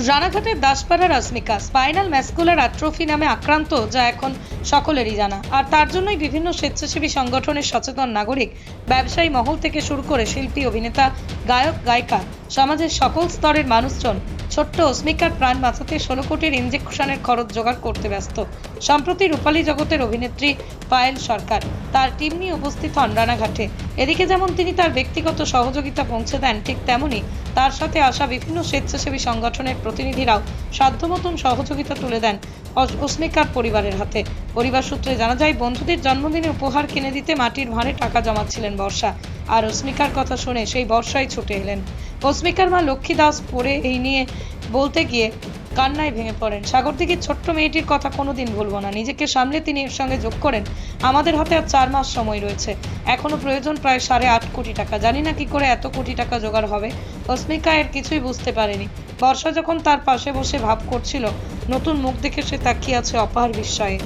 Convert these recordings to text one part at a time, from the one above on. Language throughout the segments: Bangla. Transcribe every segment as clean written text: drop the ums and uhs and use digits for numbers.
রানাঘাটের দাসপাড়ার আসমিকা স্পাইনাল ম্যাসকুলার অ্যাট্রফি নামে আক্রান্ত, যা এখন সকলেরই জানা। আর তার জন্যই বিভিন্ন স্বেচ্ছাসেবী সংগঠনের সচেতন নাগরিক, ব্যবসায়ী মহল থেকে শুরু করে শিল্পী, অভিনেতা, গায়ক, গায়িকা, সমাজের সকল স্তরের মানুষজন ছোট্ট অস্মিকার প্রাণ বাঁচাতে 16 কোটির ইনজেকশনের খরচ জোগাড় করতে ব্যস্ত। সম্প্রতি রূপালী জগতের অভিনেত্রী পায়েল সরকার তার টিম নিয়ে উপস্থিত হন রানাঘাটে। এদিকে যেমন তিনি তার ব্যক্তিগত সহযোগিতা পৌঁছে দেন, ঠিক তেমনই তার সাথে আসা বিভিন্ন স্বেচ্ছাসেবী সংগঠনের প্রতিনিধিরাও সাধ্যমতন সহযোগিতা তুলে দেন অস্মিকার পরিবারের হাতে। পরিবার সূত্রে জানা যায়, বন্ধুদের জন্মদিনে উপহার কিনে দিতে মাটির ভাঁড়ে টাকা জমাচ্ছিলেন বর্ষা। আর অস্মিকার কথা শুনে সেই বর্ষাই ছুটে এলেন। অস্মিকার মা লক্ষ্মী দাস পড়ে এই নিয়ে বলতে গিয়ে কান্নায় ভেঙে পড়েন। সাগরদিঘির ছোট্ট মেয়েটির কথা কোনোদিন ভুলবো না। নিজেকে সামলে তিনি এর সঙ্গে যোগ করেন, আমাদের হাতে আর 4 মাস সময় রয়েছে, এখনো প্রয়োজন প্রায় 8.5 কোটি টাকা। জানি না কি করে এত কোটি টাকা জোগাড় হবে। অস্মিকা এর কিছুই বুঝতে পারেনি। বর্ষা যখন তার পাশে বসে ভাব করছিল, নতুন মুখ দেখে সে তাকিয়ে আছে অপার বিস্ময়ে।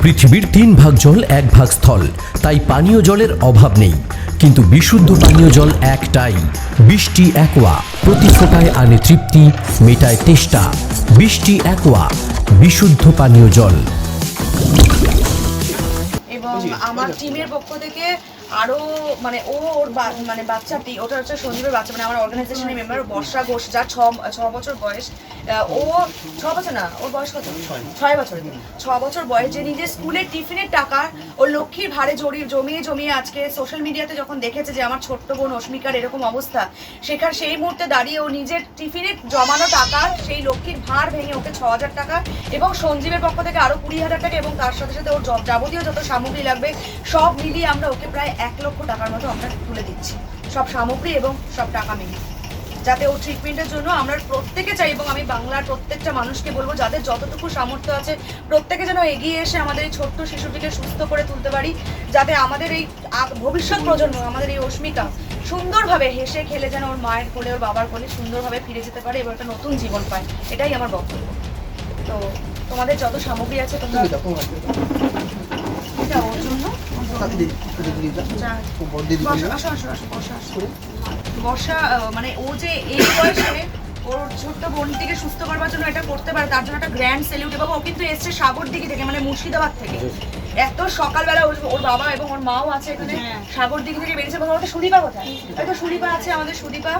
পৃথিবীর 3 ভাগ জল 1 ভাগ স্থল, তাই পানীয় জলের অভাব নেই। কিন্তু বিশুদ্ধ পানীয় জল একটাই, বৃষ্টি অ্যাকোয়া। প্রতি ফোঁটায় আনে তৃপ্তি, মেটায় তেষ্টা। বৃষ্টি অ্যাকোয়া, বিশুদ্ধ পানীয় জল। এবং আমার টিমের পক্ষ থেকে আরো ওর বাচ্চাটি, ওটা হচ্ছে সঞ্জীবের বাচ্চা, আমার অর্গানাইজেশনের মেম্বার বর্ষা ঘোষ, যার 6 বছর বয়স। ও 6 বছর না, ওর বয়স কত? 6 বছর। 6 বছর বয়স, যে নিজের স্কুলের টিফিনের টাকা ও লক্ষ্মীর ভাড়ে জমিয়ে আজকে সোশ্যাল মিডিয়াতে যখন দেখেছে যে আমার ছোট্ট বোন অস্মিকার এরকম অবস্থা, সেই মুহূর্তে দাঁড়িয়ে ও নিজের টিফিনের জমানো টাকা, সেই লক্ষ্মীর ভাড় ভেঙে ওকে 6,000 টাকা এবং সঞ্জীবের পক্ষ থেকে আরো 20,000 টাকা, এবং তার সাথে সাথে ওর যাবতীয় যত সামগ্রী লাগবে সব মিলিয়ে আমরা ওকে প্রায় 1 লক্ষ টাকার মতো আমরা তুলে দিচ্ছি, সব সামগ্রী এবং সব টাকা মিলিয়ে, যাতে ওর ট্রিটমেন্টের জন্য আমরা প্রত্যেকে চাই। এবং আমি বাংলার প্রত্যেকটা মানুষকে বলবো, যাদের যতটুকু সামর্থ্য আছে প্রত্যেকে যেন এগিয়ে এসে আমাদের এই ছোট্ট শিশুটিকে সুস্থ করে তুলতে পারি, যাতে আমাদের এই ভবিষ্যৎ প্রজন্ম, আমাদের এই অস্মিকা সুন্দরভাবে হেসে খেলে যেন ওর মায়ের কোলে, ওর বাবার কোলে সুন্দরভাবে ফিরে যেতে পারে এবং একটা নতুন জীবন পায়। এটাই আমার বক্তব্য। তো তোমাদের যত সামগ্রী আছে তোমরা ওর জন্য বর্ষা, ও যে এই বয়সে ওর ছোট্ট বোনটিকে সুস্থ করবার জন্য এটা করতে পারে, তার জন্য একটা গ্র্যান্ড স্যালিউট। এবং ও কিন্তু এসছে সাগরদিঘি থেকে, মুর্শিদাবাদ থেকে। এত সকালবেলা ওর বাবা এবং ওর মাও আছে এখানে, সাগরদিঘি থেকে বেরিয়েছে। বলতে সুদীপা কোথায়? হয়তো সুদীপা আছে, আমাদের সুদীপা,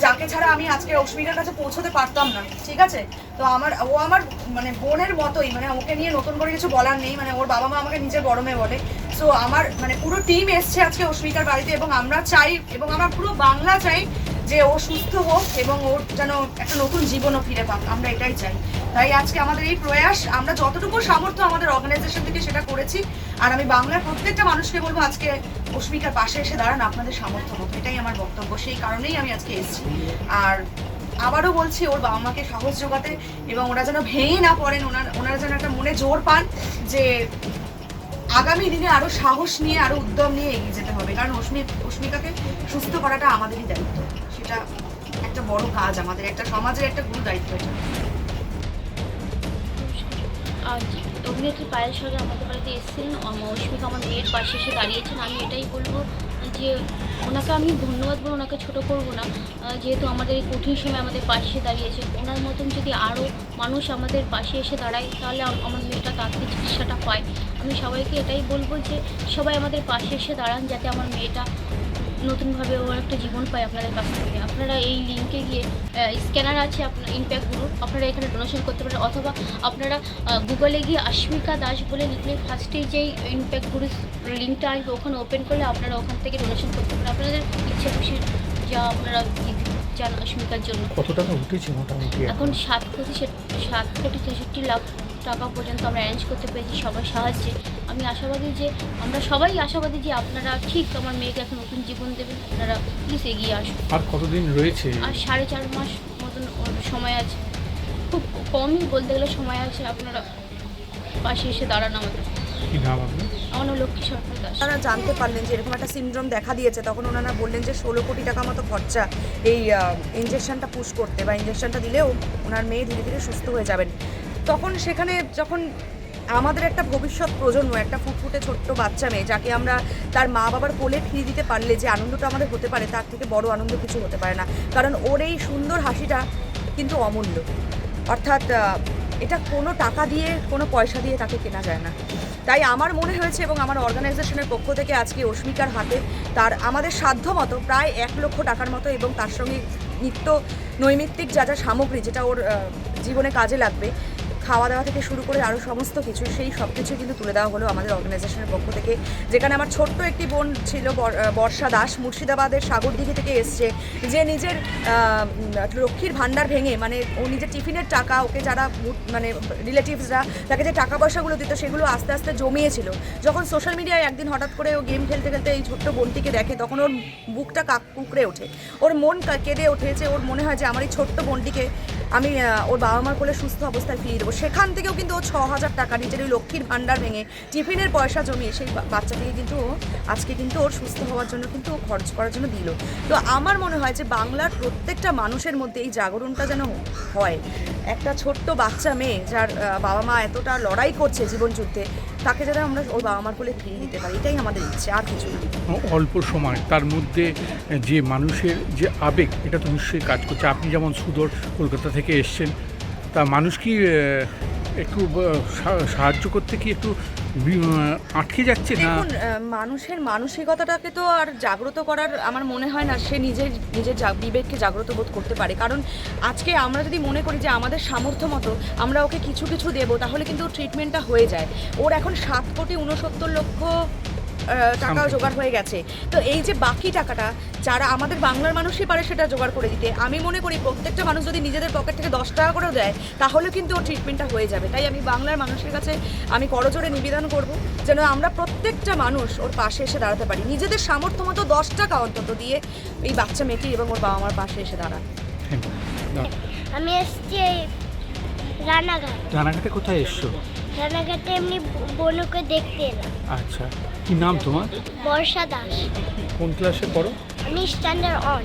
যাকে ছাড়া আমি আজকে অস্মিকার কাছে পৌঁছতে পারতাম না। ঠিক আছে, তো ও আমার বোনের মতোই, ওকে নিয়ে নতুন করে কিছু বলার নেই। ওর বাবা মা আমাকে নিজের বড় মেয়ে বলে। সো আমার পুরো টিম এসছে আজকে অস্মিকার বাড়িতে, এবং আমরা চাই, এবং আমার পুরো বাংলা চাই যে ও সুস্থ হোক এবং ওর যেন একটা নতুন জীবনও ফিরে পাক। আমরা এটাই চাই। তাই আজকে আমাদের এই প্রয়াস, আমরা যতটুকু সামর্থ্য আমাদের অর্গানাইজেশন থেকে সেটা করেছি। আর আমি বাংলার প্রত্যেকটা মানুষকে বলবো, আজকে অস্মিকার পাশে এসে দাঁড়ান আপনাদের সামর্থ্য মতো। এটাই আমার বক্তব্য, সেই কারণেই আমি আজকে এসেছি। আর আবারও বলছি, ওর বাবা মাকে সাহস জোগাতে, এবং ওরা যেন ভেঙে না পড়েন, ওনারা যেন একটা মনে জোর পান যে আগামী দিনে আরো সাহস নিয়ে, আরো উদ্যম নিয়ে এগিয়ে যেতে হবে। কারণ অস্মিকাকে সুস্থ করাটা আমাদেরই দায়িত্ব, সেটা একটা বড় কাজ, আমাদের একটা সমাজের একটা গুরু দায়িত্ব এটা। আজ অভিনেত্রী পায়েল সরকার আমাদের বাড়িতে এসেছিলেন, অস্মিকা আমার মেয়ের পাশে এসে দাঁড়িয়েছেন। আমি এটাই বলবো যে ওনাকে আমি ধন্যবাদ বলবো, ওনাকে ছোটো করবো না, যেহেতু আমাদের এই কঠিন সময় আমাদের পাশে দাঁড়িয়েছে। ওনার মতন যদি আরও মানুষ আমাদের পাশে এসে দাঁড়ায়, তাহলে আমার মেয়েটা তাড়াতাড়ি চিকিৎসাটা পায়। আমি সবাইকে এটাই বলবো যে সবাই আমাদের পাশে এসে দাঁড়ান, যাতে আমার মেয়েটা নতুনভাবে ওর একটা জীবন পায় আপনাদের কাছ থেকে। আপনারা এই লিঙ্কে গিয়ে, স্ক্যানার আছে আপনার ইম্প্যাক্ট গ্রুপ, আপনারা এখানে ডোনেশন করতে পারেন, অথবা আপনারা গুগলে গিয়ে আসমিকা দাস বলে লিখলে ফার্স্টেই যেই ইম্প্যাক্ট গ্রুপ লিঙ্কটা আসবে, ওখানে ওপেন করলে আপনারা ওখান থেকে ডোনেশন করতে পারেন। আপনাদের ইচ্ছা খুশি যা আপনারা চান অস্মিকার জন্য। কত টাকা উঠেছে মোটামুটি? এখন 7 কোটি 63 লাখ টাকা পর্যন্ত আমরা অ্যারেঞ্জ করতে পেরেছি সবার সাহায্যে। আমি আশাবাদী যে, আমরা সবাই আশাবাদী যে আপনারা ঠিক আমার মেয়েকে একটা নতুন জীবন দেবেন। আপনারা প্লিজ এগিয়ে আসুন। আর কতদিন রয়েছে? আর 4.5 মাস মতন সময় আছে, খুব কমই বলতে গেলে সময় আছে। আপনারা পাশে এসে দাঁড়ান আমাদের। কি নাম আপনার? আমার নাম লক্ষ্মী সরকার দাস। তারা জানতে পারলেন যে এরকম একটা সিনড্রোম দেখা দিয়েছে, তখন ওনারা বললেন যে 16 কোটি টাকা মতো খরচা এই ইঞ্জেকশনটা পুশ করতে, বা ইঞ্জেকশনটা দিলেও ওনার মেয়ে ধীরে ধীরে সুস্থ হয়ে যাবেন। তখন সেখানে যখন আমাদের একটা ভবিষ্যৎ প্রজন্ম, একটা ফুটফুটে ছোট্ট বাচ্চা মেয়ে যাকে আমরা তার মা বাবার কোলে ফিরিয়ে দিতে পারলে যে আনন্দটা আমাদের হতে পারে, তার থেকে বড় আনন্দ কিছু হতে পারে না। কারণ ওর এই সুন্দর হাসিটা কিন্তু অমূল্য। অর্থাৎ এটা কোনো টাকা দিয়ে, কোনো পয়সা দিয়ে তাকে কেনা যায় না। তাই আমার মনে হয়েছে এবং আমার অর্গানাইজেশনের পক্ষ থেকে আজকে অস্মিকার হাতে তার আমাদের সাধ্য মতো প্রায় 1 লক্ষ টাকার মতো এবং তার সঙ্গে নিত্য নৈমিত্তিক যা যা সামগ্রী, যেটা ওর জীবনে কাজে লাগবে, খাওয়া দাওয়া থেকে শুরু করে আরও সমস্ত কিছু, সেই সব কিছু কিন্তু তুলে দেওয়া হলো আমাদের অর্গানাইজেশনের পক্ষ থেকে। যেখানে আমার ছোট্ট একটি বোন ছিল, বর্ষা দাস, মুর্শিদাবাদের সাগরদিঘি থেকে এসছে, যে নিজের লক্ষ্মীর ভাণ্ডার ভেঙে, মানে ও নিজের টিফিনের টাকা, ওকে যারা মানে রিলেটিভসরা তাকে যে টাকা পয়সাগুলো দিত সেগুলো আস্তে আস্তে জমিয়েছিল। যখন সোশ্যাল মিডিয়ায় একদিন হঠাৎ করে ও গেম খেলতে খেলতে এই ছোট্ট বোনটিকে দেখে, তখন ওর বুকটা কুকড়ে ওঠে, ওর মন কেঁদে ওঠেছে। ওর মনে হয় যে আমার এই ছোট্ট বোনটিকে আমি ওর বাবা মার কোলে সুস্থ অবস্থায় ফিরিয়ে দেবো। সেখান থেকেও কিন্তু ও 6,000 টাকা নিজের ওই লক্ষ্মীর ভাণ্ডার ভেঙে টিফিনের পয়সা জমিয়ে সেই বাচ্চাটিকে কিন্তু আজকে কিন্তু ওর সুস্থ হওয়ার জন্য কিন্তু খরচ করার জন্য দিল। তো আমার মনে হয় যে বাংলার প্রত্যেকটা মানুষের মধ্যে এই জাগরণটা যেন হয়। একটা ছোট্ট বাচ্চা মেয়ে যার বাবা মা এতটা লড়াই করছে জীবন যুদ্ধে, তাকে যেন আমরা ওর বাবা মার কোলে ফিরিয়ে দিতে পারি, এটাই আমাদের ইচ্ছে, আর কিছু না। অল্প সময় তার মধ্যে যে মানুষের যে আবেগ, এটা তো নিশ্চয়ই কাজ করছে। আপনি যেমন সুদূর কলকাতা থেকে এসছেন, তা মানুষ কি একটু সাহায্য করতে কি একটু আটকে যাচ্ছে না? দেখুন, মানুষের মানসিকতাটাকে তো আর জাগ্রত করার আমার মনে হয় না সে নিজের বিবেককে জাগ্রত বোধ করতে পারে। কারণ আজকে আমরা যদি মনে করি যে আমাদের সামর্থ্য মতো আমরা ওকে কিছু কিছু দেবো, তাহলে কিন্তু ট্রিটমেন্টটা হয়ে যায়। ওর এখন 7,69,00,000 টাকা জোগাড় হয়ে গেছে। তো এই যে বাকি টাকাটা যারা আমাদের বাংলার মানুষই পারে সেটা জোগাড় করে দিতে, আমি মনে করি প্রত্যেকটা মানুষ যদি নিজেদের পকেট থেকে 10 টাকা করেও দেয়, তাহলে কিন্তু ওর ট্রিটমেন্টটা হয়ে যাবে। তাই আমি বাংলার মানুষের কাছে আমি করজোড়ে নিবেদন করব যেন আমরা প্রত্যেকটা মানুষ ওর পাশে এসে দাঁড়াতে পারি, নিজেদের সামর্থ্য মতো 10 টাকা অন্তত দিয়ে এই বাচ্চা মেয়েটি এবং ওর বাবা মার পাশে এসে দাঁড়ান। আমি এসছি রানাঘাটে। কোথায় এসছো? রানাঘাটে এমনি বনুকে দেখতে এলাম। আচ্ছা, কি নাম তোমার? বর্ষা দাস। কোন ক্লাসে পড়ো? আমি স্ট্যান্ডার্ড অন।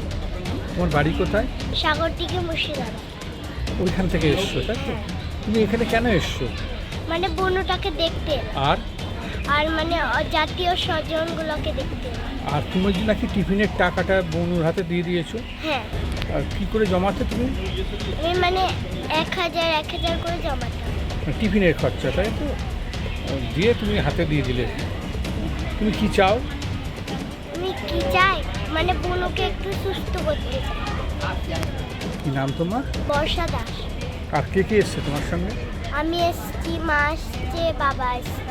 তোমার বাড়ি কোথায়? সাগরদিঘি, মুর্শিদাবাদ। ওইখান থেকে এসছো, তাই তো? তুমি এখানে কেন এসছো? মানে বনুটাকে দেখতে এলাম। আর মানে জাতীয় স্বজনগুলোকে দেখতে এলাম। আর তুমি নাকি টিফিনের টাকাটা বনুর হাতে দিয়ে দিয়েছো? হ্যাঁ। আর কী করে জমাতে তুমি? আমি মানে 1,000 করে জমাতাম। টিফিনের খরচা, তাই তো? দিয়ে তুমি হাতে দিয়ে দিলে। তুমি কি চাও? আমি কি চাই, মানে বনুকে একটু সুস্থ করতে চাই। কি নাম তোমার? বর্ষা দাস। আর কে কে এসছে তোমার সঙ্গে? আমি এসছি, মা এসছে, বাবা এসছে।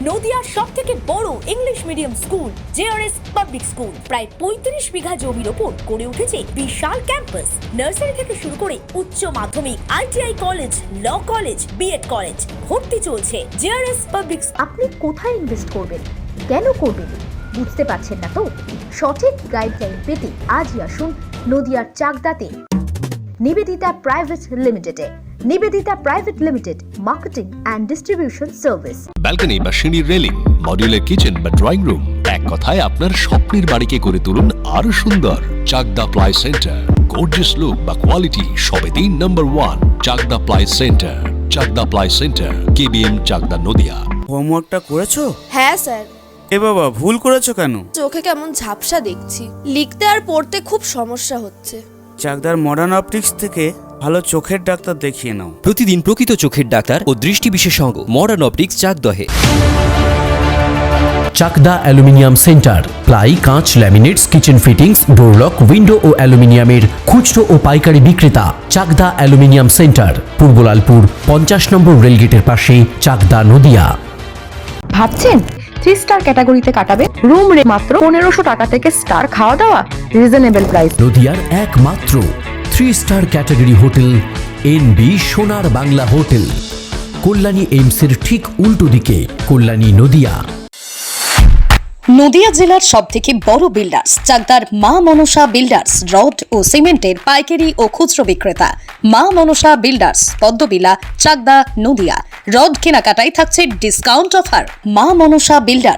নদিয়ার সবথেকে বড় English medium school JRS public school, প্রায় 35 বিঘা জমির ওপর গড়ে উঠেছে বিশাল ক্যাম্পাস। নার্সারি থেকে শুরু করে উচ্চ মাধ্যমিক, ITI college, law college, B Ed college, ভর্তি চলছে জেআরএস পাবলিক। আপনি কোথায় ইনভেস্ট করবেন, কেন করবেন বুঝতে পারছেন না তো? সঠিক গাইডলাইন পেতে আজই আসুন নদিয়ার চাকদাতে নিবেদিতা প্রাইভেট লিমিটেডে। Nivedita private limited, marketing and distribution service. Balcony বা সিঁড়ির রেলিং, মডিউলার কিচেন বা ড্রয়িং রুম, এক কথায় আপনার স্বপ্নের বাড়িকে করে তুলুন আরো সুন্দর। Chakdah ply centre, gorgeous look বা কোয়ালিটি সবে 3 নম্বর 1 Chakdah ply centre. Chakdah ply centre, KBM, Chakdah, Nadia. হোমওয়ার্কটা করেছো? হ্যাঁ স্যার। এ বাবা, ভুল করেছো কেন? চোখে কেমন ঝাপসা দেখছি, লিখতে আর পড়তে খুব সমস্যা হচ্ছে। চাকদার মডার্ন অপটিক্স থেকে ভালো চোখের ডাক্তার দেখিয়ে নাও। প্রতিদিন প্রকৃত চোখের ডাক্তার ও দৃষ্টি বিশেষজ্ঞ মডার্ন অপটিক্স, চাকদহে। চাকদা অ্যালুমিনিয়াম সেন্টার, প্লাই, কাঁচ, laminates, kitchen fittings, door lock, window ও অ্যালুমিনিয়ামের খুচরো ও পাইকারি বিক্রেতা। চাকদা অ্যালুমিনিয়াম সেন্টার, পূর্বলালপুর 50 নম্বর রেলগেটের পাশে, চাকদা, নদিয়া। ভাবছেন 3 স্টার ক্যাটাগরিতে কাটাবে? রুম রে মাত্র 1500 টাকা থেকে স্টার, খাওয়া দাওয়া রিজনেবল প্রাইস। নদিয়ার একমাত্র 3 স্টার ক্যাটাগরি হোটেল এনবি সোনার বাংলা হোটেল, কল্যাণী এইমসের ঠিক উল্টো দিকে, কল্যাণী, নদিয়া। নদিয়া জেলার সবথেকে বড় বিল্ডার্স চাকদার মা মনসা বিল্ডার্স, রড ও সিমেন্টের পাইকারি ও খুচরো বিক্রেতা। মা মনসা বিল্ডার্স, পদ্মবিলা, চাকদা, নদিয়া। রড কেনাকাটায় থাকছে ডিসকাউন্ট অফার। মা মনসা বিল্ডার্স।